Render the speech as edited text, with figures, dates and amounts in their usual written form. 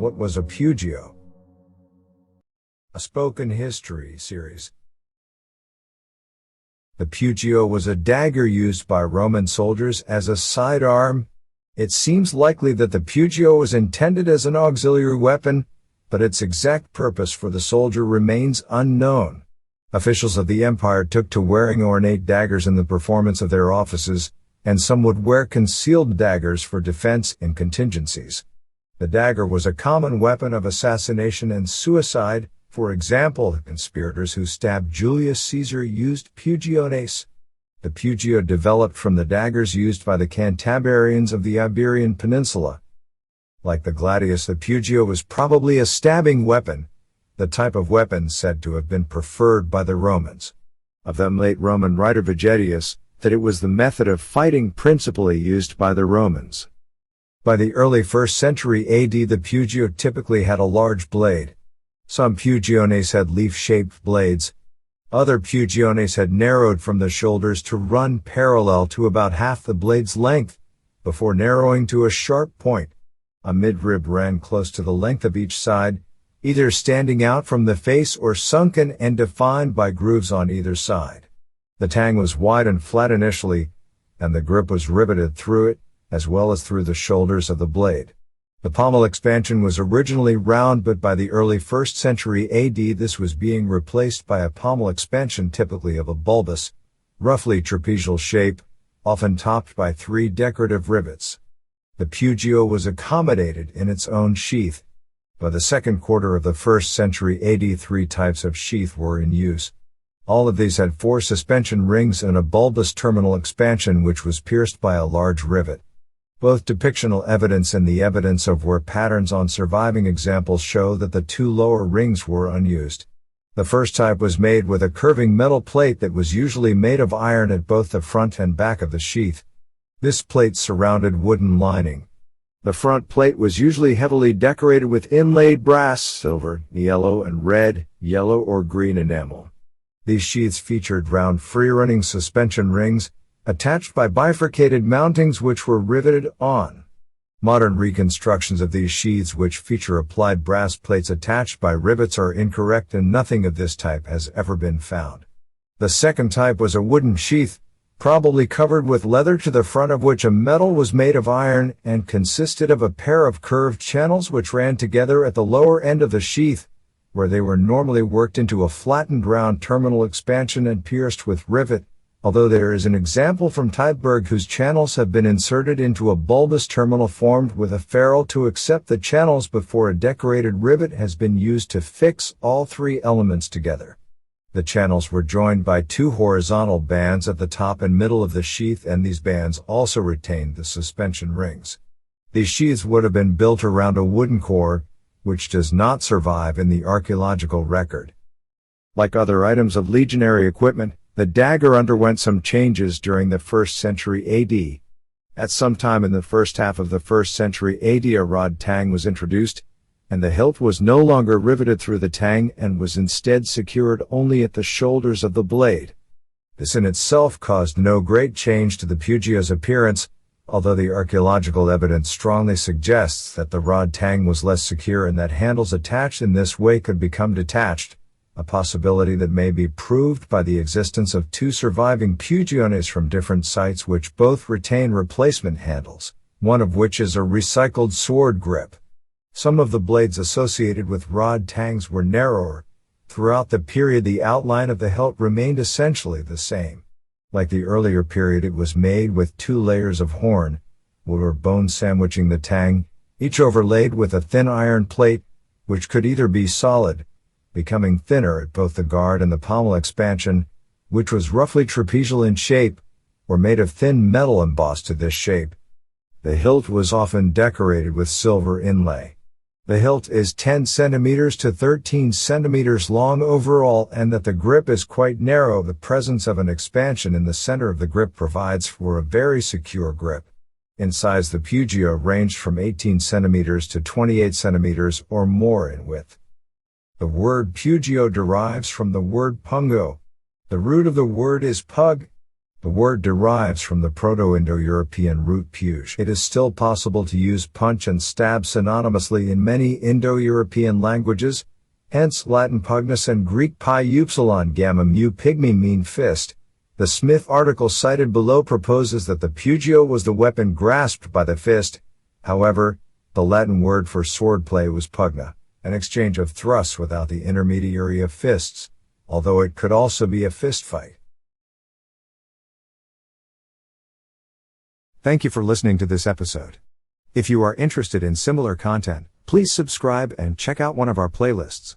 What was a Pugio? A spoken history series. The Pugio was a dagger used by Roman soldiers as a sidearm. It seems likely that the Pugio was intended as an auxiliary weapon, but its exact purpose for the soldier remains unknown. Officials of the empire took to wearing ornate daggers in the performance of their offices, and some would wear concealed daggers for defense in contingencies. The dagger was a common weapon of assassination and suicide. For example, the conspirators who stabbed Julius Caesar used pugiones. The Pugio developed from the daggers used by the Cantabrians of the Iberian Peninsula. Like the gladius, the Pugio was probably a stabbing weapon, the type of weapon said to have been preferred by the Romans. Of the late Roman writer Vegetius, that it was the method of fighting principally used by the Romans. By the early 1st century AD, the Pugio typically had a large blade. Some Pugiones had leaf-shaped blades. Other Pugiones had narrowed from the shoulders to run parallel to about half the blade's length, before narrowing to a sharp point. A midrib ran close to the length of each side, either standing out from the face or sunken and defined by grooves on either side. The tang was wide and flat initially, and the grip was riveted through it, as well as through the shoulders of the blade. The pommel expansion was originally round, but by the early 1st century AD this was being replaced by a pommel expansion typically of a bulbous, roughly trapezial shape, often topped by 3 decorative rivets. The Pugio was accommodated in its own sheath. By the second quarter of the 1st century AD 3 types of sheath were in use. All of these had 4 suspension rings and a bulbous terminal expansion which was pierced by a large rivet. Both depictional evidence and the evidence of wear patterns on surviving examples show that the 2 lower rings were unused. The first type was made with a curving metal plate that was usually made of iron at both the front and back of the sheath. This plate surrounded wooden lining. The front plate was usually heavily decorated with inlaid brass, silver, yellow and red, yellow or green enamel. These sheaths featured round free-running suspension rings, attached by bifurcated mountings which were riveted on. Modern reconstructions of these sheaths which feature applied brass plates attached by rivets are incorrect, and nothing of this type has ever been found. The second type was a wooden sheath, probably covered with leather, to the front of which a metal was made of iron and consisted of a pair of curved channels which ran together at the lower end of the sheath, where they were normally worked into a flattened round terminal expansion and pierced with rivet, although there is an example from Tydberg whose channels have been inserted into a bulbous terminal formed with a ferrule to accept the channels before a decorated rivet has been used to fix all 3 elements together. The channels were joined by 2 horizontal bands at the top and middle of the sheath, and these bands also retained the suspension rings. These sheaths would have been built around a wooden core, which does not survive in the archaeological record. Like other items of legionary equipment, the dagger underwent some changes during the 1st century AD. At some time in the first half of the 1st century AD, a rod tang was introduced, and the hilt was no longer riveted through the tang and was instead secured only at the shoulders of the blade. This in itself caused no great change to the Pugio's appearance, although the archaeological evidence strongly suggests that the rod tang was less secure and that handles attached in this way could become detached, a possibility that may be proved by the existence of 2 surviving Pugiones from different sites which both retain replacement handles, one of which is a recycled sword grip. Some of the blades associated with rod tangs were narrower. Throughout the period, the outline of the hilt remained essentially the same. Like the earlier period, it was made with 2 layers of horn, wood or bone sandwiching the tang, each overlaid with a thin iron plate, which could either be solid, becoming thinner at both the guard and the pommel expansion, which was roughly trapezial in shape, or made of thin metal embossed to this shape. The hilt was often decorated with silver inlay. The hilt is 10 centimeters to 13 centimeters long overall, and that the grip is quite narrow. The presence of an expansion in the center of the grip provides for a very secure grip. In size, the Pugio ranged from 18 centimeters to 28 centimeters or more in width. The word Pugio derives from the word pungo. The root of the word is pug. The word derives from the Proto-Indo-European root Pugio. It is still possible to use punch and stab synonymously in many Indo-European languages, hence Latin pugnus and Greek pi upsilon gamma mu pygmy mean fist. The Smith article cited below proposes that the Pugio was the weapon grasped by the fist. However, the Latin word for swordplay was pugna, an exchange of thrusts without the intermediary of fists, although it could also be a fist fight. Thank you for listening to this episode. If you are interested in similar content, please subscribe and check out one of our playlists.